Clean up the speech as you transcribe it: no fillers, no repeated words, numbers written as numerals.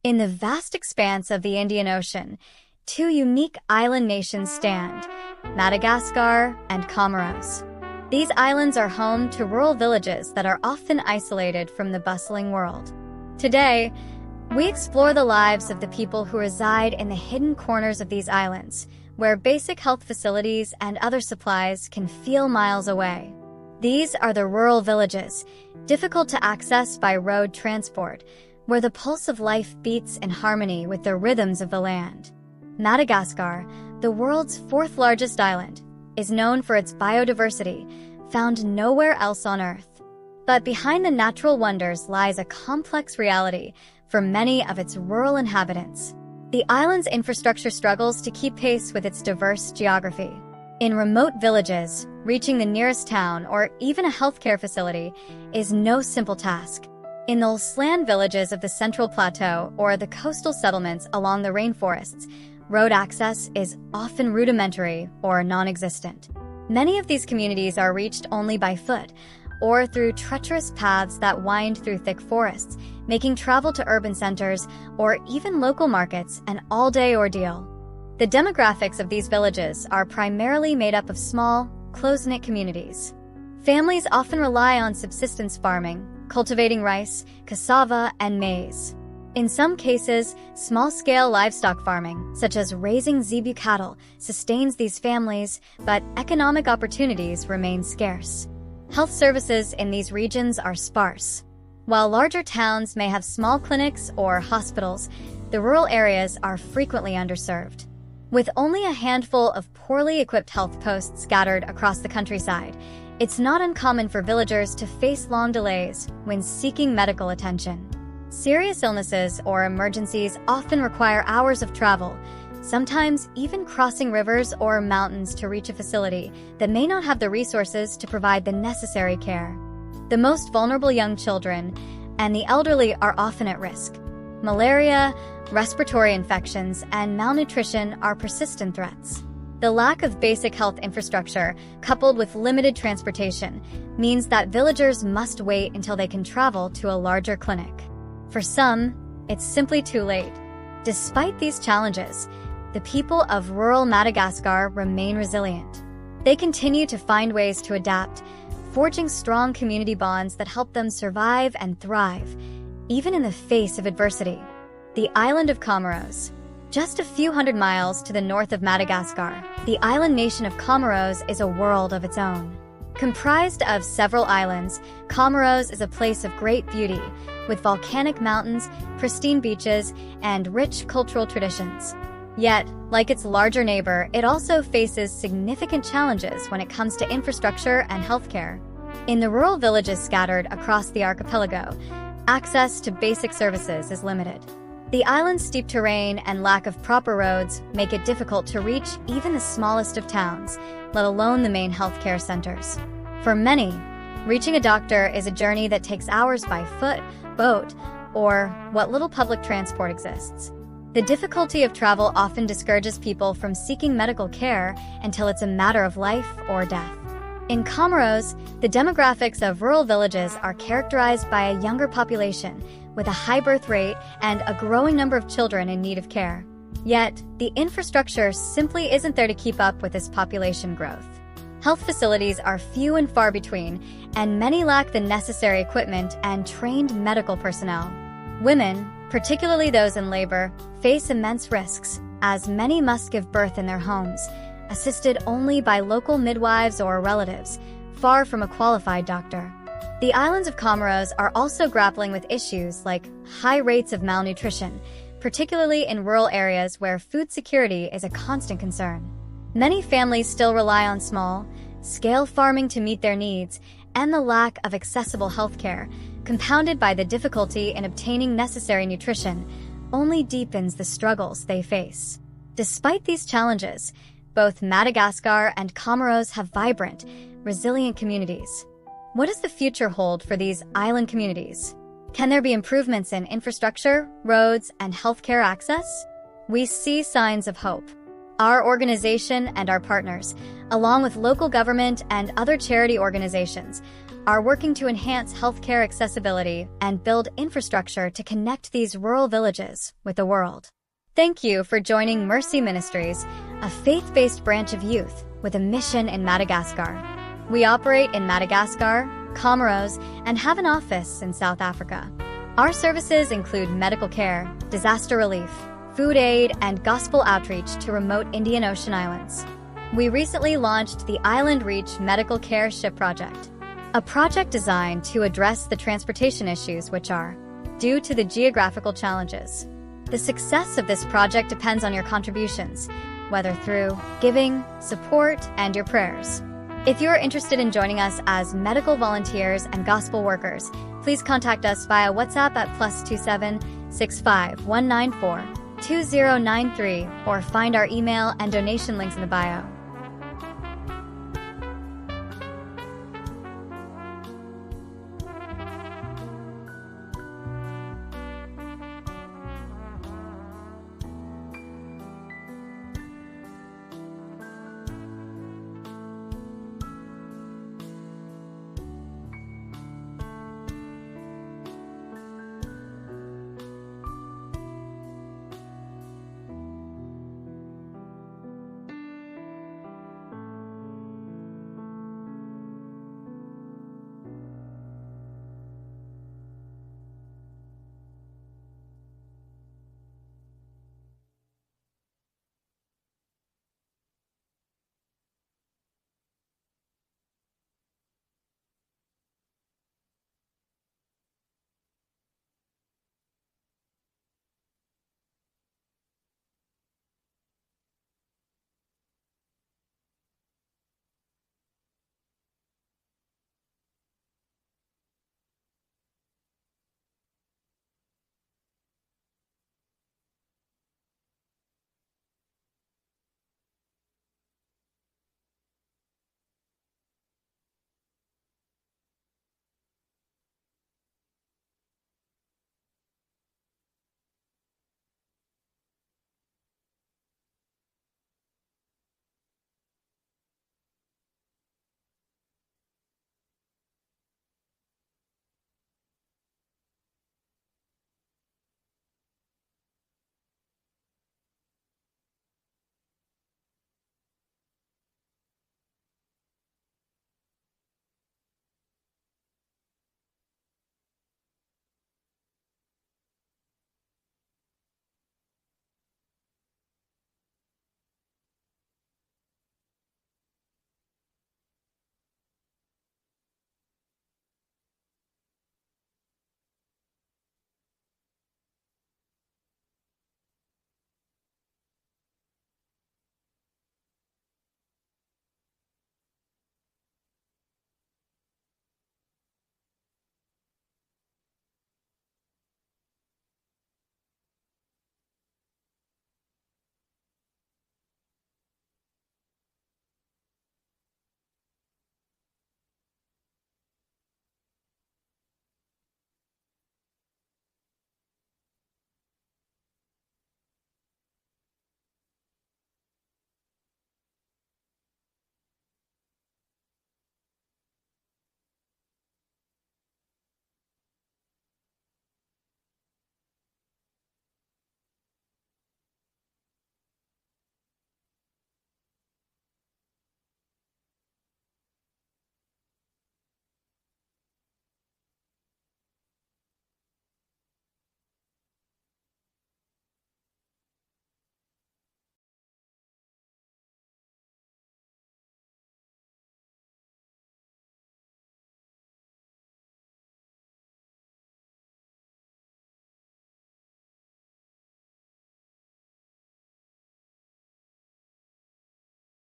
In the vast expanse of the Indian Ocean, two unique island nations stand, Madagascar and Comoros. These islands are home to rural villages that are often isolated from the bustling world. Today, we explore the lives of the people who reside in the hidden corners of these islands, where basic health facilities and other supplies can feel miles away. These are the rural villages, difficult to access by road transport, where the pulse of life beats in harmony with the rhythms of the land. Madagascar, the world's fourth largest island, is known for its biodiversity, found nowhere else on Earth. But behind the natural wonders lies a complex reality for many of its rural inhabitants. The island's infrastructure struggles to keep pace with its diverse geography. In remote villages, reaching the nearest town or even a healthcare facility is no simple task. In the slant villages of the Central Plateau or the coastal settlements along the rainforests, road access is often rudimentary or non-existent. Many of these communities are reached only by foot or through treacherous paths that wind through thick forests, making travel to urban centers or even local markets an all-day ordeal. The demographics of these villages are primarily made up of small, close-knit communities. Families often rely on subsistence farming, cultivating rice, cassava, and maize. In some cases, small-scale livestock farming, such as raising zebu cattle, sustains these families, but economic opportunities remain scarce. Health services in these regions are sparse. While larger towns may have small clinics or hospitals, the rural areas are frequently underserved. With only a handful of poorly equipped health posts scattered across the countryside, it's not uncommon for villagers to face long delays when seeking medical attention. Serious illnesses or emergencies often require hours of travel, sometimes even crossing rivers or mountains to reach a facility that may not have the resources to provide the necessary care. The most vulnerable young children and the elderly are often at risk. Malaria, respiratory infections, and malnutrition are persistent threats. The lack of basic health infrastructure, coupled with limited transportation, means that villagers must wait until they can travel to a larger clinic. For some, it's simply too late. Despite these challenges, the people of rural Madagascar remain resilient. They continue to find ways to adapt, forging strong community bonds that help them survive and thrive, even in the face of adversity. The island of Comoros. Just a few hundred miles to the north of Madagascar, the island nation of Comoros is a world of its own. Comprised of several islands, Comoros is a place of great beauty, with volcanic mountains, pristine beaches, and rich cultural traditions. Yet, like its larger neighbor, it also faces significant challenges when it comes to infrastructure and healthcare. In the rural villages scattered across the archipelago, access to basic services is limited. The island's steep terrain and lack of proper roads make it difficult to reach even the smallest of towns, let alone the main healthcare centers. For many, reaching a doctor is a journey that takes hours by foot, boat, or what little public transport exists. The difficulty of travel often discourages people from seeking medical care until it's a matter of life or death. In Comoros, the demographics of rural villages are characterized by a younger population, with a high birth rate and a growing number of children in need of care. Yet, the infrastructure simply isn't there to keep up with this population growth. Health facilities are few and far between, and many lack the necessary equipment and trained medical personnel. Women, particularly those in labor, face immense risks, as many must give birth in their homes, assisted only by local midwives or relatives, far from a qualified doctor. The islands of Comoros are also grappling with issues like high rates of malnutrition, particularly in rural areas where food security is a constant concern. Many families still rely on small-scale farming to meet their needs, and the lack of accessible healthcare, compounded by the difficulty in obtaining necessary nutrition, only deepens the struggles they face. Despite these challenges, both Madagascar and Comoros have vibrant, resilient communities. What does the future hold for these island communities? Can there be improvements in infrastructure, roads, and healthcare access? We see signs of hope. Our organization and our partners, along with local government and other charity organizations, are working to enhance healthcare accessibility and build infrastructure to connect these rural villages with the world. Thank you for joining Mercy Ministries, a faith-based branch of youth with a mission in Madagascar. We operate in Madagascar, Comoros, and have an office in South Africa. Our services include medical care, disaster relief, food aid, and gospel outreach to remote Indian Ocean islands. We recently launched the Island Reach Medical Care Ship Project, a project designed to address the transportation issues which are due to the geographical challenges. The success of this project depends on your contributions, whether through giving, support, and your prayers. If you are interested in joining us as medical volunteers and gospel workers, please contact us via WhatsApp at +27 65 194 2093 or find our email and donation links in the bio.